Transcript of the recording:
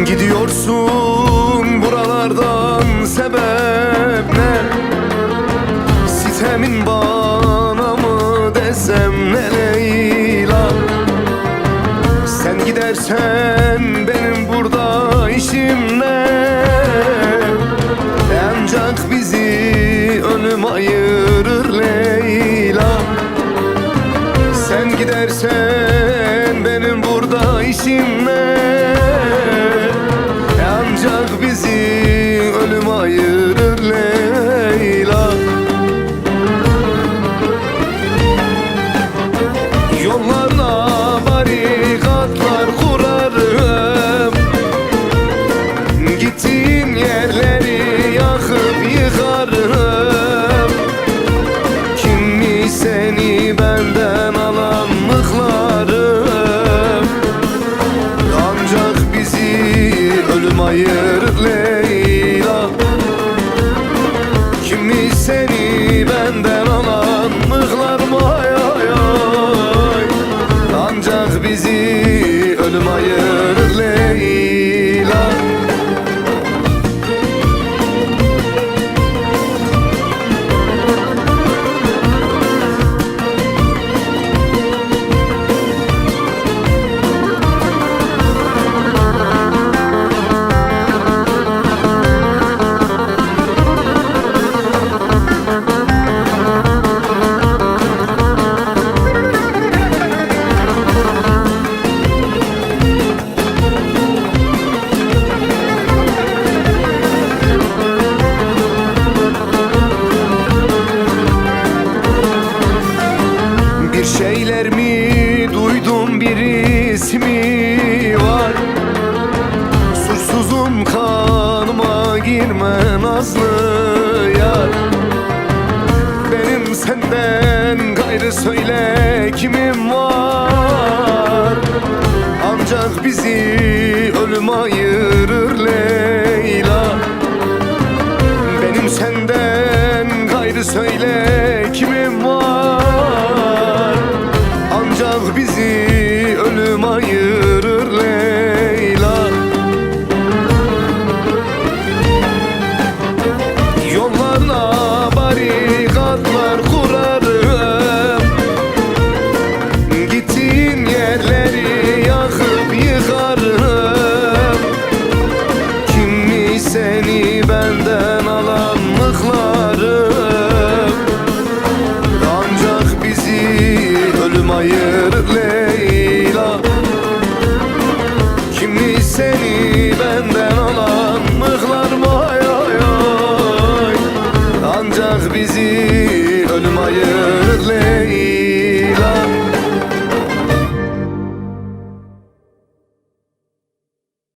Gidiyorsun buralardan sebep ne? Sitemin bana mı desem ne Leyla? Sen gidersen benim burada işim ne? Ancak bizi ölüm ayırır Leyla. Sen gidersen benim burada işim ne? Ancak bizi ölüm ayırır Leyla. Yollarına barikatlar kurarım, gittiğin yerleri yakıp yıkarım. Kimi seni benden alan mıhlarım, ancak bizi ölüm ayırır Leyla. Kimi seni benden alan mıhlarım, ay ay ay, ancak bizi ölüm ayırır Leyla. Bir şeyler mi duydum, bir ismi var. Suçsuzum, kanıma girme nazlı yar. Benim senden gayrı söyle kimim var? Ancak bizi ölüm ayırır Leyla. Benim senden gayrı söyle kimim var? Ancak bizi ölüm ayırır Leyla. Yollarına barikatlar kurarım, gittiğin yerleri yakıp yıkarım. Kimi seni benden alan mıhlarım, ancak bizi ölüm ayırır Leyla. Kimi seni benden alan mıhlarım, ay ay ay, ancak bizi ölüm ayırır Leyla.